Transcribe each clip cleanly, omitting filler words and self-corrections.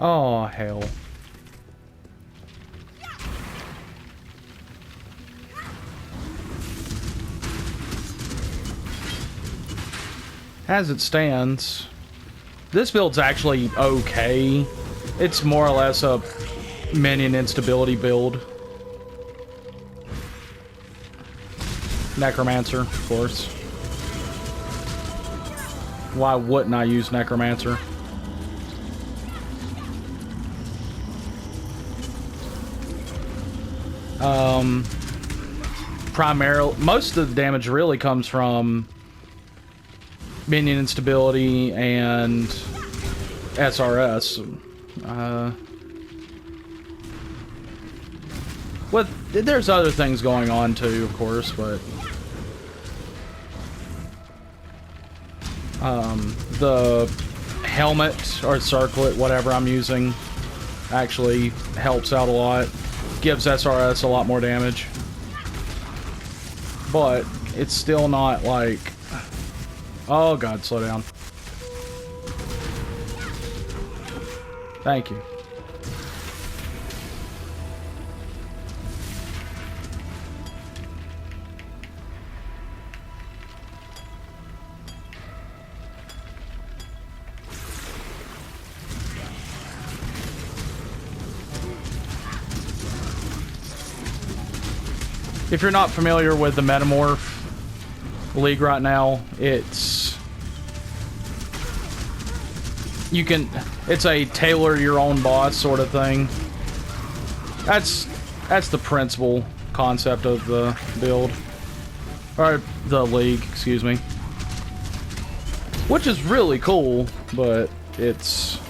Oh, hell. As it stands, this build's actually okay. It's more or less a minion instability build. Necromancer, of course. Why wouldn't I use Necromancer? Primarily, most of the damage really comes from minion instability and SRS. Well, there's other things going on too, of course, but the helmet or circlet, whatever I'm using, actually helps out a lot. Gives SRS a lot more damage, but it's still not like... Oh god, slow down. Thank you. If you're not familiar with the Metamorph League right now, it's a tailor your own boss sort of thing. That's the principal concept of the build. Or the league, excuse me. Which is really cool, but it's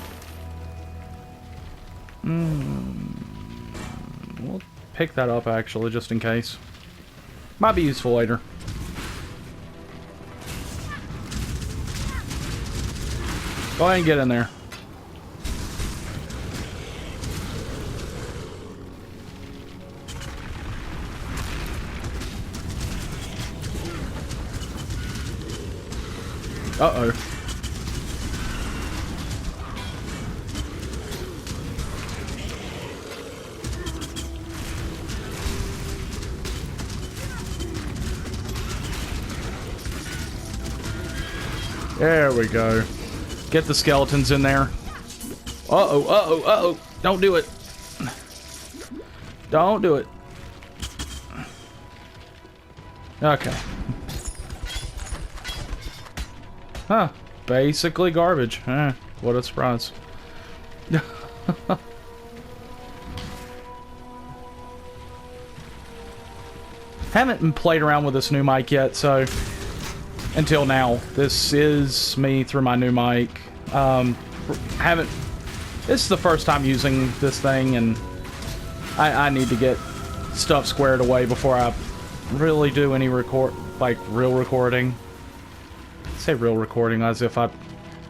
we'll pick that up actually, just in case. Might be useful later. Go ahead and get in there. Uh-oh. There we go. Get the skeletons in there. Uh-oh, uh-oh, uh-oh. Don't do it. Don't do it. Okay. Huh. Basically garbage. What a surprise. Haven't played around with this new mic yet, so... Until now. This is me through my new mic. This is the first time using this thing, and I need to get stuff squared away before I really do any real recording. I say real recording as if I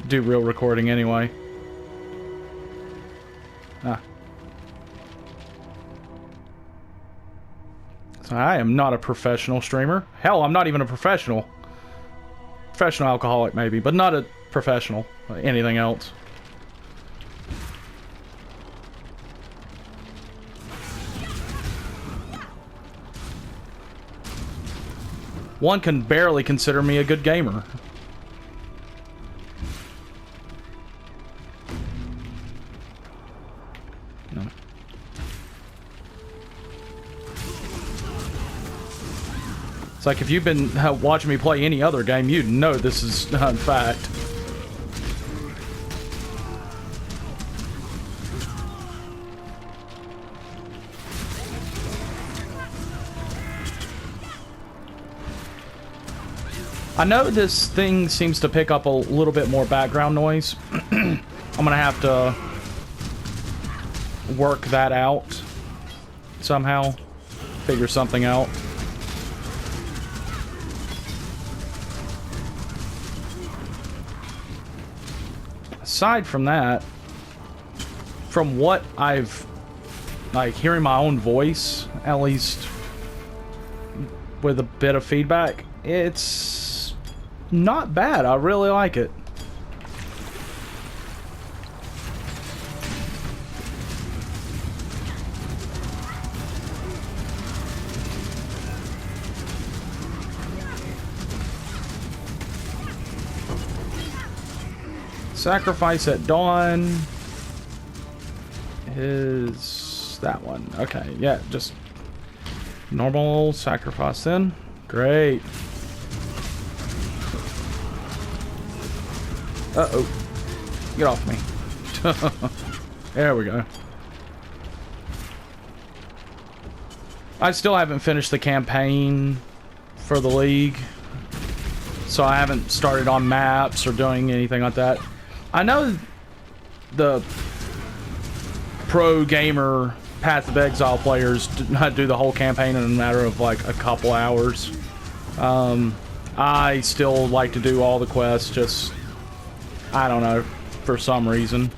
do real recording anyway. So I am not a professional streamer. Hell, I'm not even a professional. Professional alcoholic, maybe, but not a professional. Anything else. One can barely consider me a good gamer. No. It's like if you've been watching me play any other game, you'd know this is a fact. I know this thing seems to pick up a little bit more background noise. I'm gonna have to work that out somehow. Figure something out. Aside from that, from what I've, like, hearing my own voice, at least with a bit of feedback, it's not bad. I really like it. Sacrifice at dawn is that one. Okay, yeah, just normal sacrifice then. Great. Uh-oh. Get off me. There we go. I still haven't finished the campaign for the League, so I haven't started on maps or doing anything like that. I know the pro gamer Path of Exile players do the whole campaign in a matter of like a couple hours. I still like to do all the quests, just, I don't know, for some reason.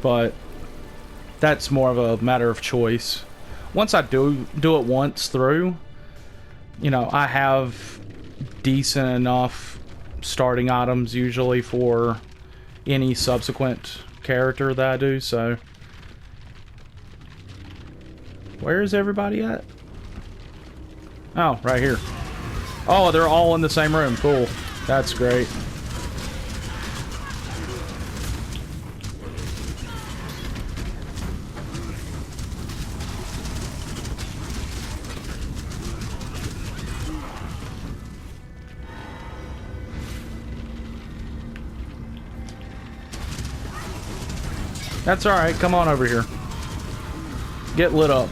But that's more of a matter of choice. Once I do it once through, you know, I have decent enough starting items usually for any subsequent character that I do, so. Where is everybody at? Oh, right here. Oh, they're all in the same room. Cool. That's great. That's alright, come on over here. Get lit up.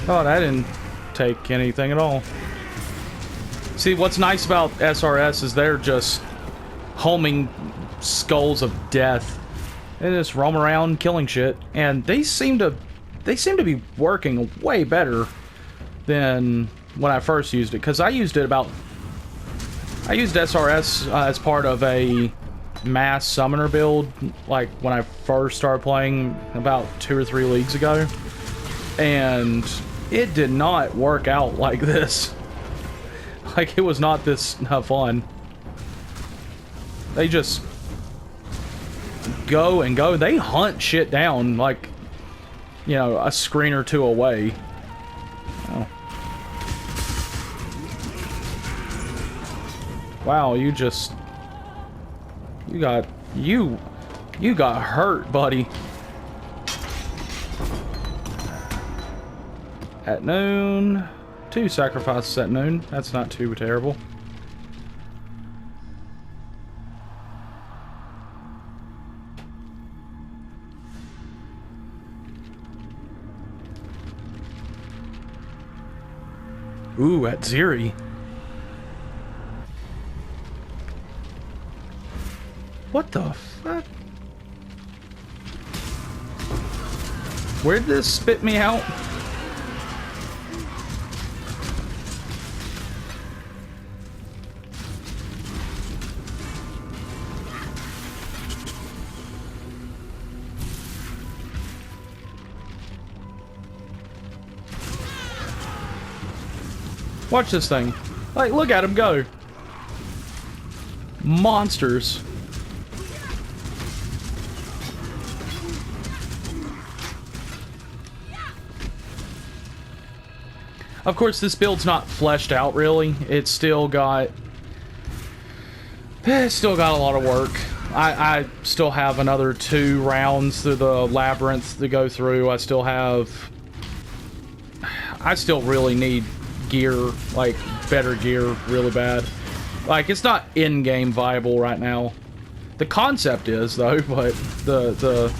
Oh, that didn't take anything at all. See, what's nice about SRS is they're just homing skulls of death. They just roam around killing shit, and they seem to be working way better than when I first used it, because I used SRS as part of a mass summoner build, like when I first started playing about 2 or 3 leagues ago, and it did not work out like this. Like, it was not this fun. They just go and go. They hunt shit down like, you know, a screen or two away. Oh. Wow, you got hurt, buddy. At noon. 2 sacrifices at noon. That's not too terrible. Ooh, at Ziri. What the fuck? Where'd this spit me out? Watch this thing. Like, look at him go. Monsters. Of course, this build's not fleshed out, really. It's still got a lot of work. I still have another 2 rounds through the labyrinth to go through. I still really need gear, like better gear, really bad. Like, it's not in-game viable right now. The concept is, though, but the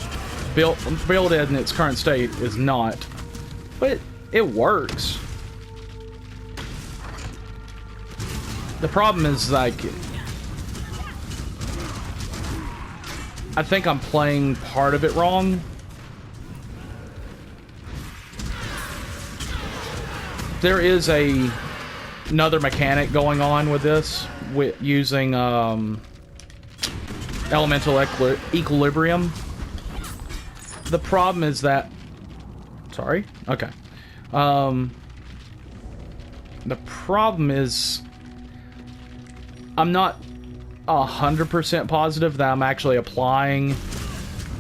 build in its current state is not. But it works. The problem is, like, I think I'm playing part of it wrong. There is another mechanic going on with this, with using elemental equilibrium. The problem is that... Sorry? Okay. The problem is I'm not 100% positive that I'm actually applying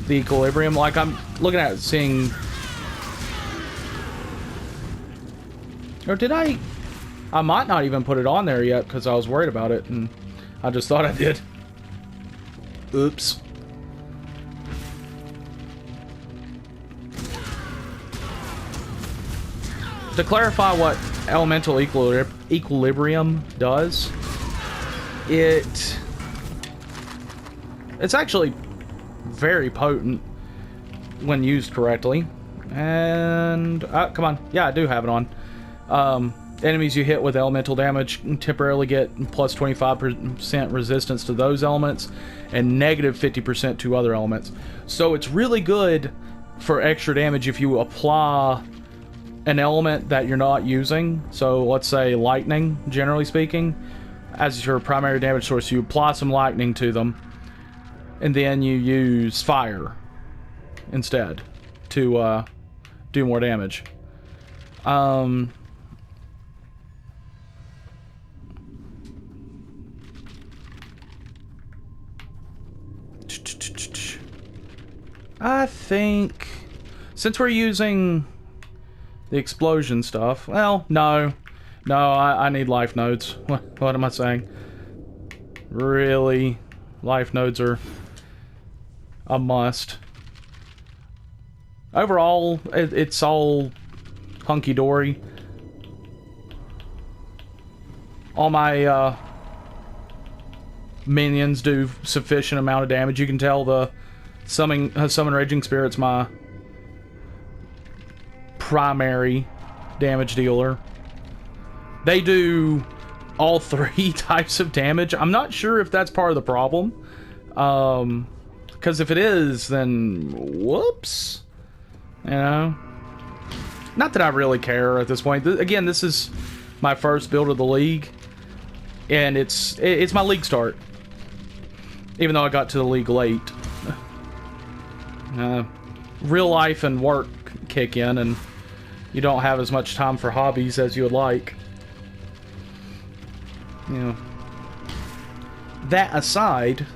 the equilibrium. Like, I'm looking at it, seeing... Or did I might not even put it on there yet because I was worried about it, and I just thought I did. Oops. To clarify what elemental equilibrium does, it's actually very potent when used correctly. And come on, yeah, I do have it on. Enemies you hit with elemental damage temporarily get plus 25% resistance to those elements and negative 50% to other elements. So it's really good for extra damage if you apply an element that you're not using. So let's say lightning, generally speaking, as your primary damage source. You apply some lightning to them, and then you use fire instead to do more damage. I think since we're using the explosion stuff, well, no, I need life nodes. What am I saying? Really, life nodes are a must. Overall, it's all hunky-dory. All my minions do sufficient amount of damage. You can tell the summon Raging Spirit's my primary damage dealer. They do all three types of damage. I'm not sure if that's part of the problem. Because if it is, then whoops. You know? Not that I really care at this point. Again, this is my first build of the league. And it's my league start. Even though I got to the league late. Real life and work kick in, and you don't have as much time for hobbies as you would like. You know. That aside...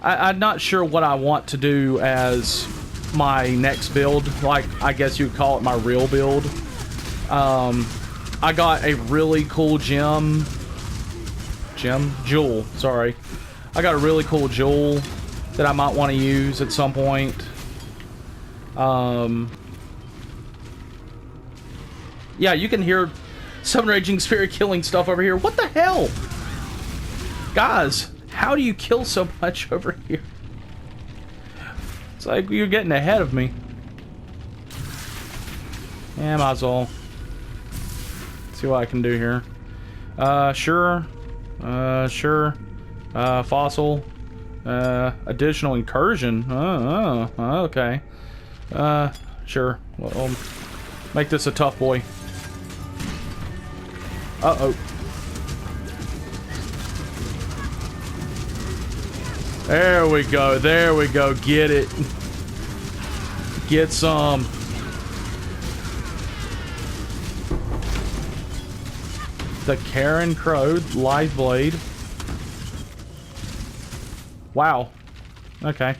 I'm not sure what I want to do as my next build. Like, I guess you'd call it my real build. I got a really cool jewel, sorry. I got a really cool jewel that I might want to use at some point. Yeah, you can hear some Raging Spirit killing stuff over here. What the hell? Guys, how do you kill so much over here? It's like you're getting ahead of me. Yeah, might as well. See what I can do here. Sure. Sure. Fossil. Additional incursion. Okay. Sure. Well, make this a tough boy. Uh-oh. There we go. There we go. Get it. Get some. The Karen Crow Live Blade. Wow. Okay.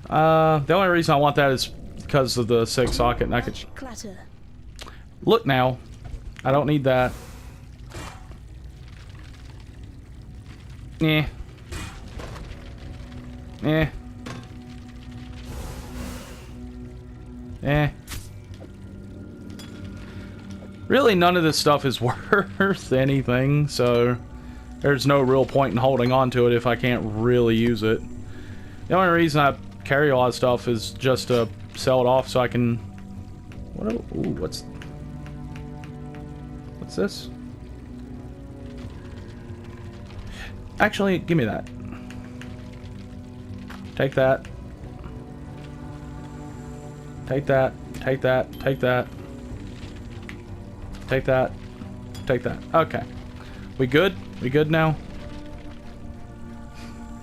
The only reason I want that is because of the 6 socket, and I could... Look now. I don't need that. Eh. Eh. Eh. Really, none of this stuff is worth anything, so there's no real point in holding on to it if I can't really use it. The only reason I carry a lot of stuff is just to sell it off so I can... what's this? Actually, give me that. Take that. Take that. Take that. Take that. Take that. Take that. Okay. We good? We good now?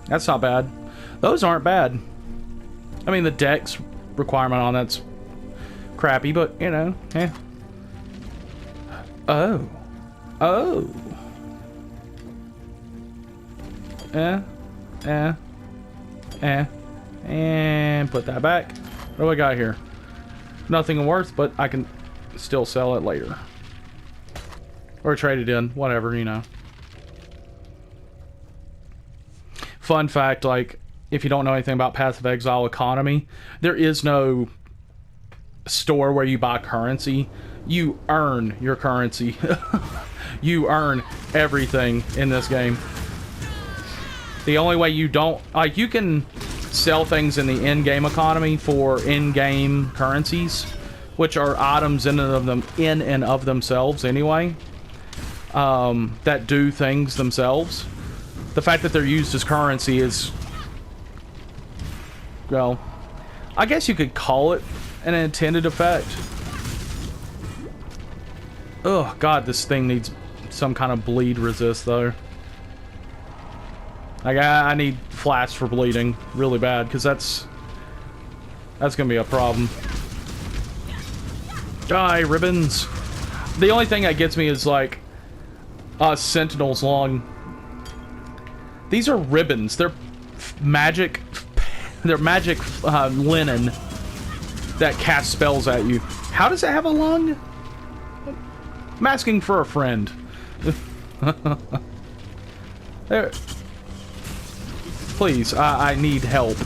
That's not bad. Those aren't bad. I mean, the dex requirement on that's crappy, but, you know, eh. Oh. Oh. And put that back. What do I got here? Nothing worth, but I can still sell it later. Or trade it in, whatever, you know. Fun fact, like, if you don't know anything about Path of Exile economy, there is no store where you buy currency. You earn your currency. You earn everything in this game. The only way you don't... Like, you can sell things in the in-game economy for in-game currencies, which are items in and of themselves anyway, that do things themselves. The fact that they're used as currency is... Well, I guess you could call it an intended effect. Oh, God, this thing needs some kind of bleed resist, though. Like, I need flash for bleeding really bad, because that's gonna be a problem. Die, ribbons! The only thing that gets me is, like, sentinels long. These are ribbons. They're magic... They're magic linen that cast spells at you. How does it have a lung? I'm asking for a friend. There. Please, I need help.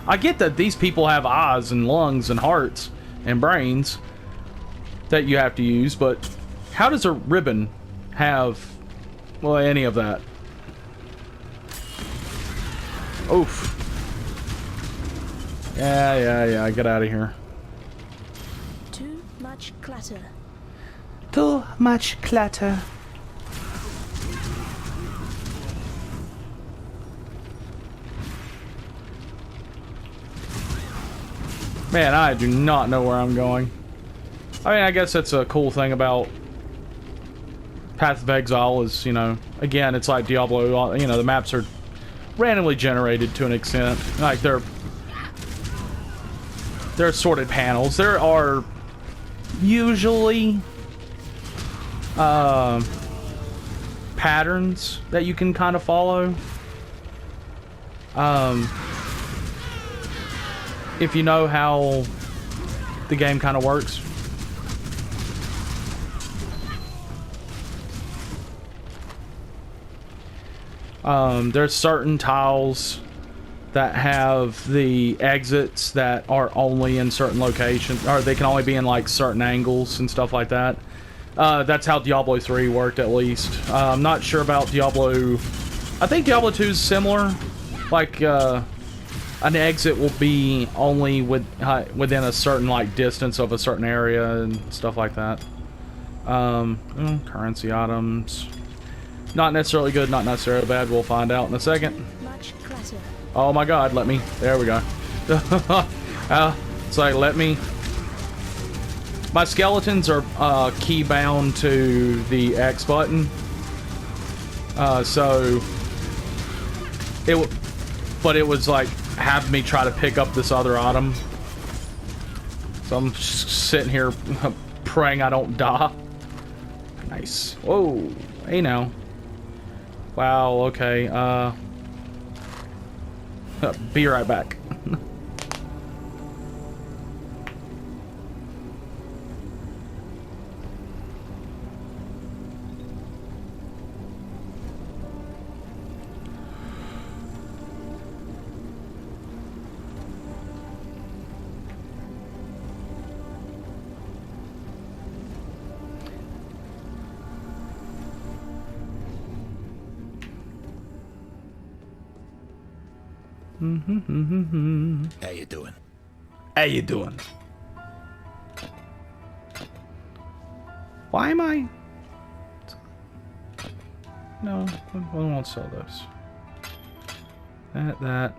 I get that these people have eyes and lungs and hearts and brains that you have to use, but how does a ribbon have, well, any of that? Oof. Yeah, get out of here. Too much clutter. Too much clutter. Man, I do not know where I'm going. I mean, I guess that's a cool thing about Path of Exile is, you know, again, it's like Diablo, you know, the maps are randomly generated to an extent. Like, they're sorted panels. There are usually patterns that you can kind of follow. If you know how the game kind of works. There's certain tiles that have the exits that are only in certain locations, or they can only be in like certain angles and stuff like that. That's how Diablo 3 worked, at least. I'm not sure about Diablo... I think Diablo 2 is similar. Like, an exit will be only within a certain, like, distance of a certain area and stuff like that. Currency items. Not necessarily good, not necessarily bad. We'll find out in a second. Oh my God, let me. There we go. It's like, let me. My skeletons are key bound to the X button. So it was like have me try to pick up this other item. So I'm just sitting here praying I don't die. Nice. Whoa. Hey now. Wow, okay. Be right back. How you doing? How you doing? Why am I... No, I won't sell those. That.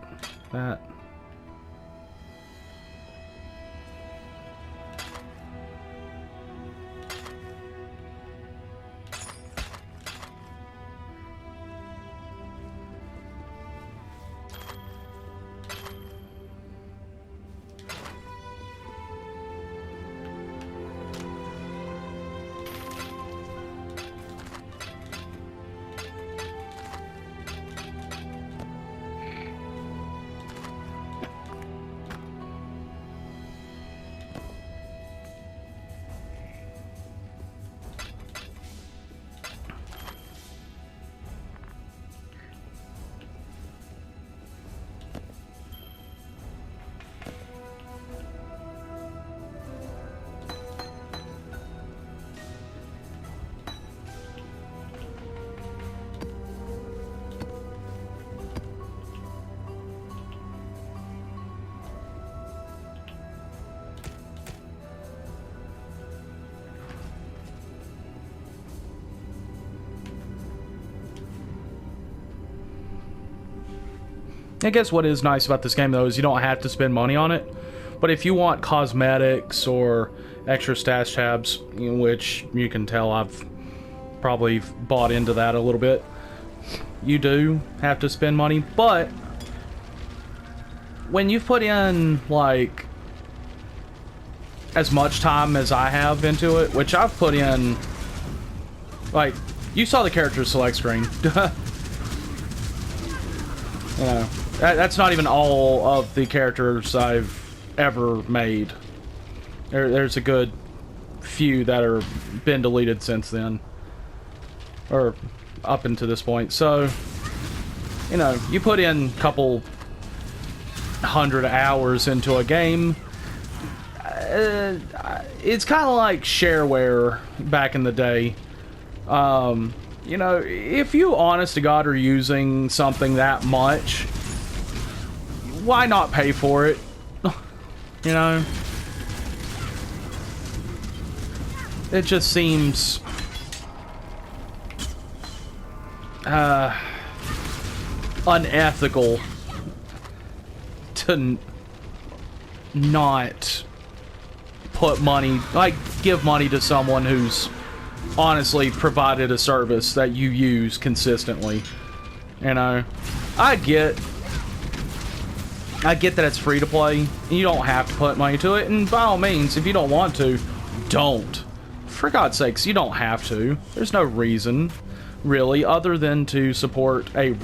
I guess what is nice about this game, though, is you don't have to spend money on it. But if you want cosmetics or extra stash tabs, which you can tell I've probably bought into that a little bit, you do have to spend money. But when you've put in, like, as much time as I have into it, which I've put in, like, you saw the character select screen. You know, that's not even all of the characters I've ever made. There's a good few that are been deleted since then, or up until this point. So, you know, you put in a couple 100 hours into a game. It's kind of like shareware back in the day. You know, if you honest to God are using something that much, why not pay for it? You know? It just seems unethical to not put money, like, give money to someone who's honestly provided a service that you use consistently. You know, I get that it's free to play and you don't have to put money to it, and by all means, if you don't want to, don't. For God's sakes, you don't have to. There's no reason really other than to support a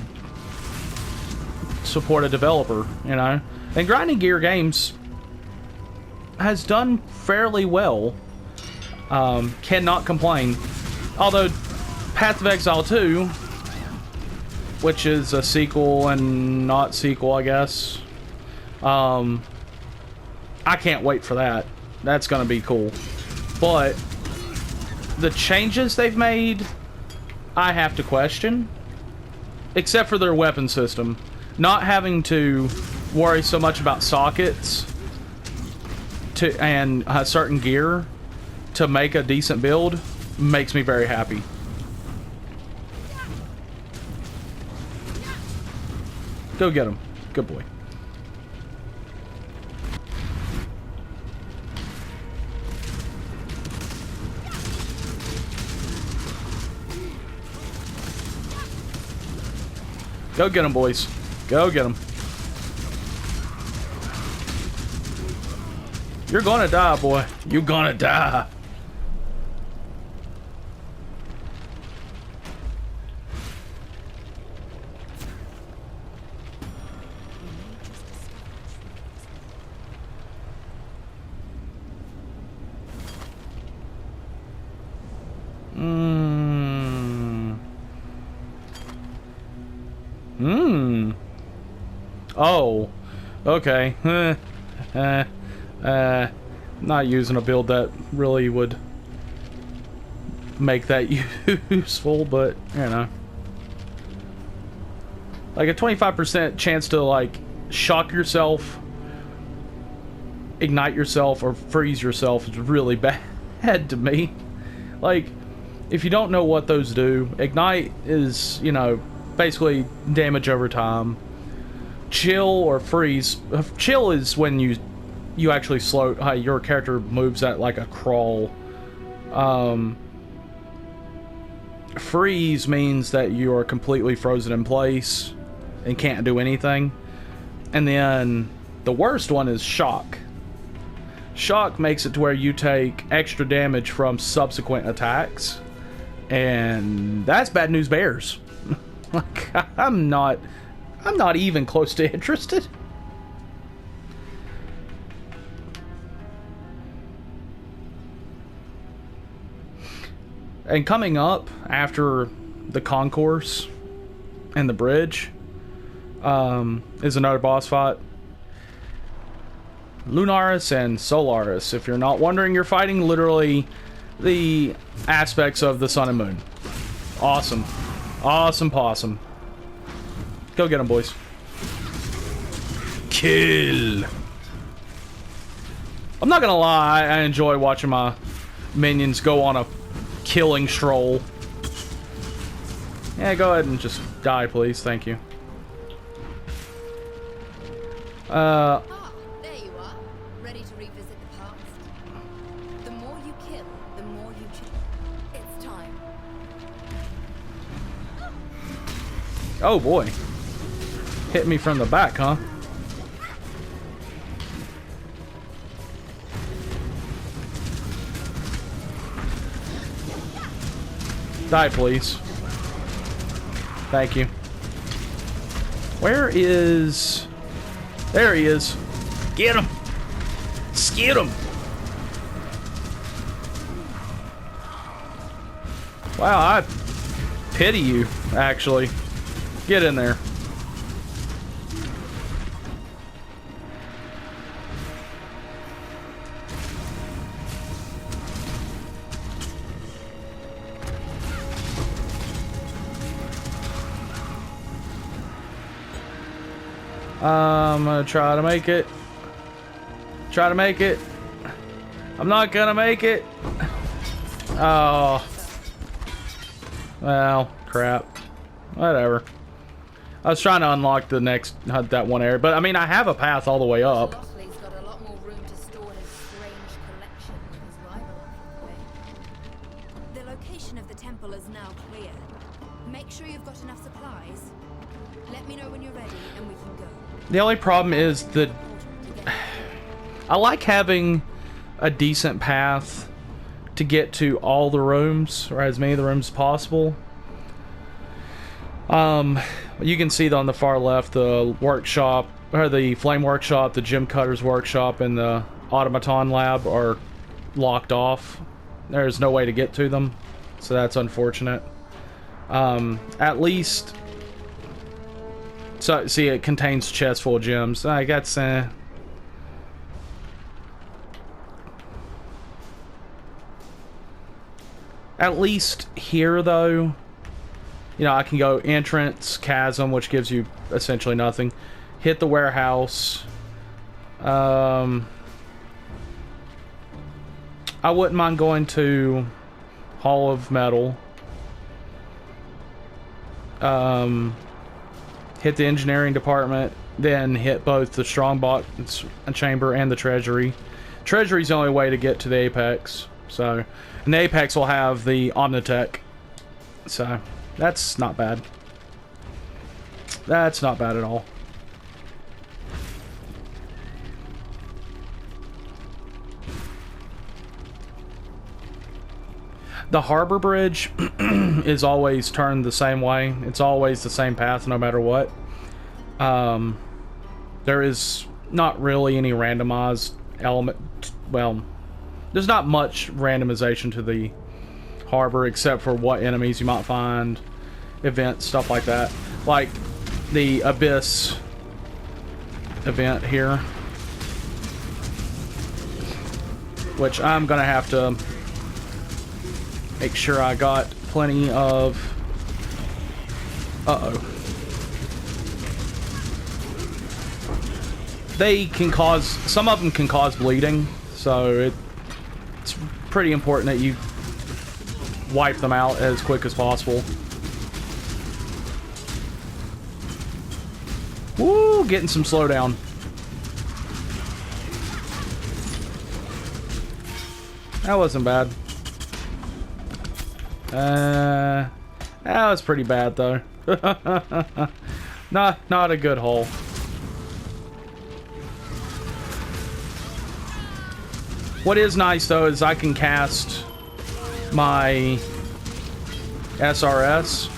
developer, you know. And Grinding Gear Games has done fairly well. Cannot complain. Although Path of Exile 2, which is a sequel and not sequel, I guess, I can't wait for that. That's gonna be cool. But the changes they've made, I have to question. Except for their weapon system. Not having to worry so much about sockets and certain gear to make a decent build makes me very happy. Go get him. Good boy. Go get him, boys. Go get him. You're gonna die, boy. You're gonna die. Oh. Okay. Not using a build that really would make that useful, but, you know. Like a 25% chance to, like, shock yourself, ignite yourself, or freeze yourself is really bad to me. Like, if you don't know what those do, ignite is, you know, basically damage over time. Chill or freeze. Chill is when you actually slow, your character moves at like a crawl. Freeze means that you are completely frozen in place and can't do anything. And then the worst one is shock. Shock makes it to where you take extra damage from subsequent attacks, and that's bad news bears. Like, I'm not even close to interested. And coming up after the concourse and the bridge is another boss fight. Lunaris and Solaris. If you're not wondering, you're fighting literally the aspects of the sun and moon. Awesome. Awesome possum. Go get them, boys. Kill. I'm not gonna lie, I enjoy watching my minions go on a killing stroll. Yeah, go ahead and just die, please. Thank you. Uh, Ah, there you are. Ready to revisit the past? The more you kill, the more you change. It's time. oh boy. Hit me from the back, huh? Die, please. Thank you. Where is... There he is. Get him! Skid him! Wow, I pity you, actually. Get in there. I'm gonna try to make it. Try to make it. I'm not gonna make it. Oh. Well, crap. Whatever. I was trying to unlock the next, that one area, but I mean, I have a path all the way up. Lotley's got a lot more room to store his strange collection than his rival off the way. The location of the temple is now clear. Make sure you've got enough supplies. Let me know when you're ready and we can go. The only problem is that I like having a decent path to get to all the rooms, or as many of the rooms as possible. You can see on the far left the workshop, or the flame workshop, the gem cutter's workshop, and the automaton lab are locked off. There's no way to get to them, so that's unfortunate. At least, so see, it contains chests full of gems. I got at least here, though, you know, I can go entrance, chasm, which gives you essentially nothing. Hit the warehouse. I wouldn't mind going to Hall of Metal. Hit the engineering department, then hit both the Strongbox chamber and the treasury. Treasury's the only way to get to the Apex. So, and the Apex will have the Omnitech. So, that's not bad. That's not bad at all. The harbor bridge is always turned the same way. It's always the same path no matter what. There is not really any randomized element. Well, there's not much randomization to the harbor except for what enemies you might find, events, stuff like that. Like the Abyss event here, which I'm gonna have to make sure I got plenty of... Uh-oh. They can cause... Some of them can cause bleeding, so it's pretty important that you wipe them out as quick as possible. Woo! Getting some slowdown. That wasn't bad. That was pretty bad though. Not a good hole. What is nice though is I can cast my SRS.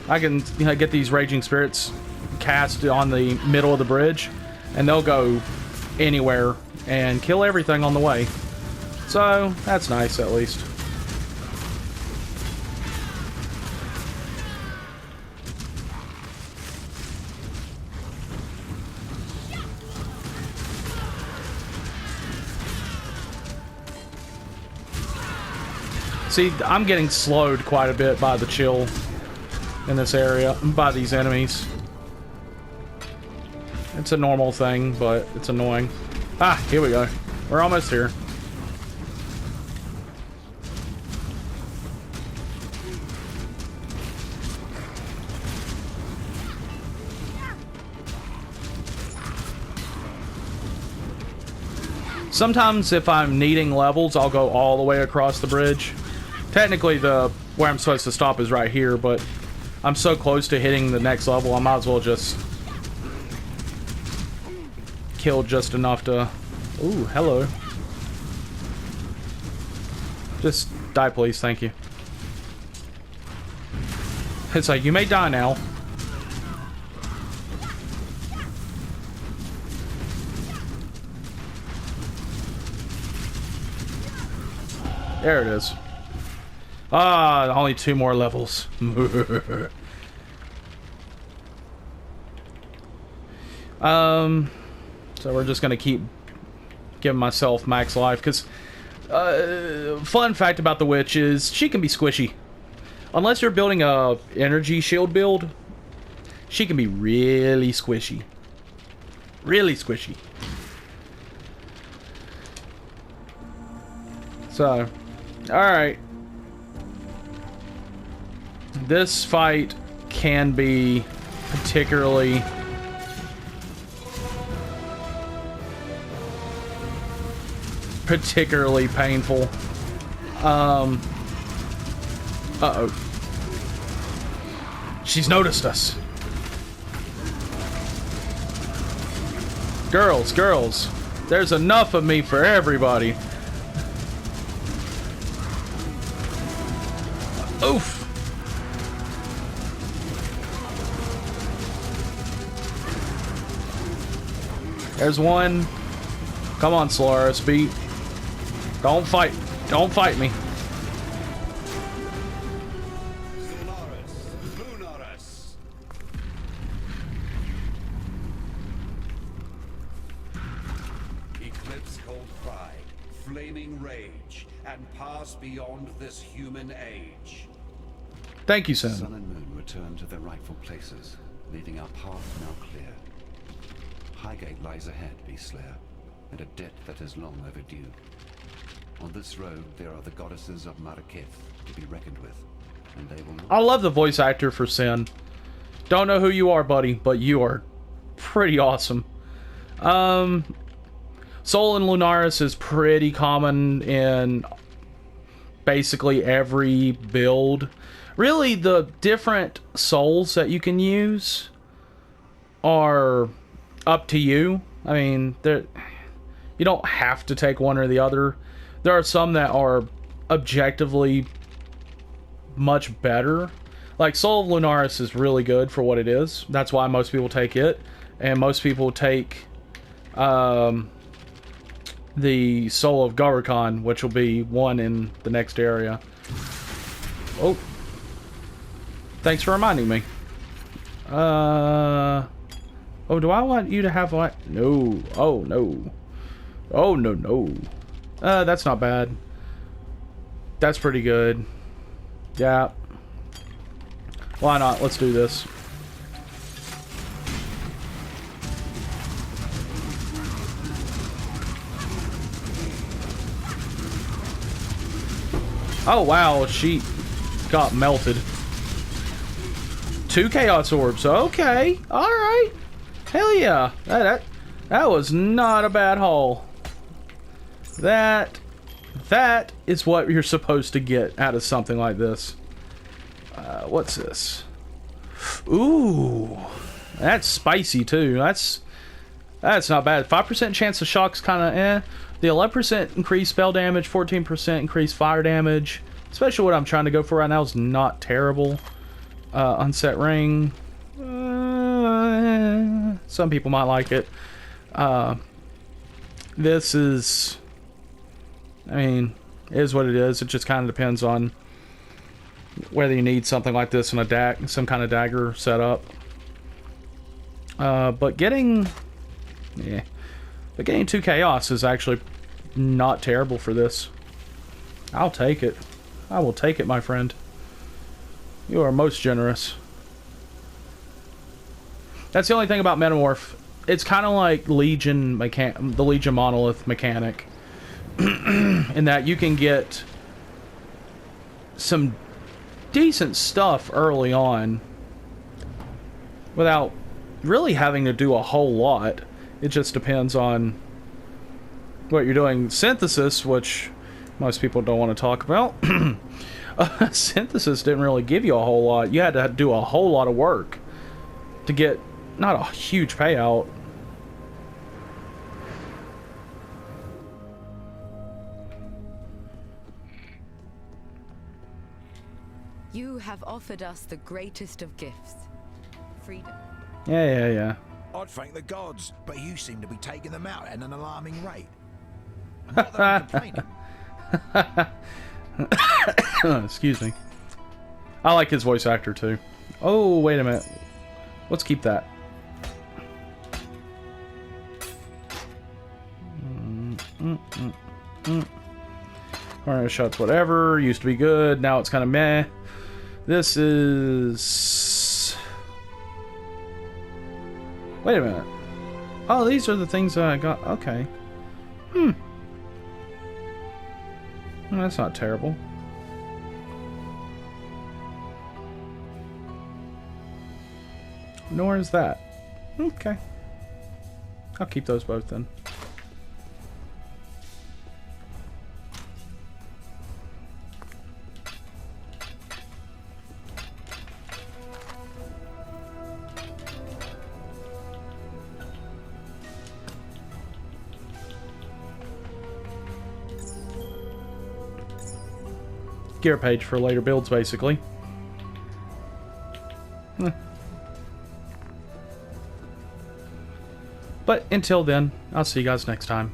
I can, you know, get these Raging Spirits cast on the middle of the bridge, and they'll go anywhere and kill everything on the way. So that's nice at least. See, I'm getting slowed quite a bit by the chill in this area, by these enemies. It's a normal thing, but it's annoying. Ah, here we go. We're almost here. Sometimes if I'm needing levels, I'll go all the way across the bridge. Technically, where I'm supposed to stop is right here, but I'm so close to hitting the next level, I might as well just kill just enough to... Ooh, hello. Just die, please. Thank you. It's like, you may die now. There it is. Ah, only 2 more levels. So we're just gonna keep giving myself max life, because fun fact about the witch is she can be squishy. Unless you're building a energy shield build, she can be really squishy. Really squishy. So, alright. This fight can be particularly painful. Uh-oh. She's noticed us. Girls, girls. There's enough of me for everybody. Oof. There's one. Come on, Solaris, beat. Don't fight. Don't fight me. Eclipse cold pride, flaming rage, and pass beyond this human age. Thank you, Sin. Sun and moon return to their rightful places, leaving our path now clear. Highgate lies ahead, Beastslayer, and a debt that is long overdue. On this road, there are the goddesses of Marraketh to be reckoned with, and they will not... I love the voice actor for Sin. Don't know who you are, buddy, but you are pretty awesome. Soul and Lunaris is pretty common in basically every build. Really, the different souls that you can use are up to you. I mean, you don't have to take one or the other. There are some that are objectively much better. Like, Soul of Lunaris is really good for what it is. That's why most people take it. And most people take the Soul of Gurukhan, which will be one in the next area. Oh. Thanks for reminding me. Oh, do I want you to have what? No. Oh, no. Oh, no, no. That's not bad. That's pretty good. Yeah. Why not? Let's do this. Oh, wow. She got melted. 2 Chaos Orbs. Okay. Alright. Hell yeah. That was not a bad haul. That is what you're supposed to get out of something like this. What's this? Ooh. That's spicy too. That's not bad. 5% chance of shock's kind of eh. The 11% increased spell damage, 14% increased fire damage. Especially what I'm trying to go for right now is not terrible. Unset ring. Some people might like it. This is... I mean, it is what it is. It just kind of depends on whether you need something like this in a some kind of dagger setup. But getting 2 chaos is actually not terrible for this. I'll take it. I will take it, my friend. You are most generous. That's the only thing about Metamorph. It's kind of like the Legion Monolith mechanic. In that you can get some decent stuff early on without really having to do a whole lot. It just depends on What you're doing, synthesis, which most people don't want to talk about. Synthesis didn't really give you a whole lot. You had to do a whole lot of work to get not a huge payout. You have offered us the greatest of gifts. Freedom. Yeah. I'd thank the gods, but you seem to be taking them out at an alarming rate. And not that I'm complaining. Excuse me. I like his voice actor too. Oh, wait a minute. Let's keep that. Alright, shots, whatever. Used to be good. Now it's kind of meh. This is... Wait a minute. Oh, these are the things that I got. Okay. Well, that's not terrible. Nor is that. Okay. I'll keep those both then. Gear page for later builds, basically. But until then, I'll see you guys next time.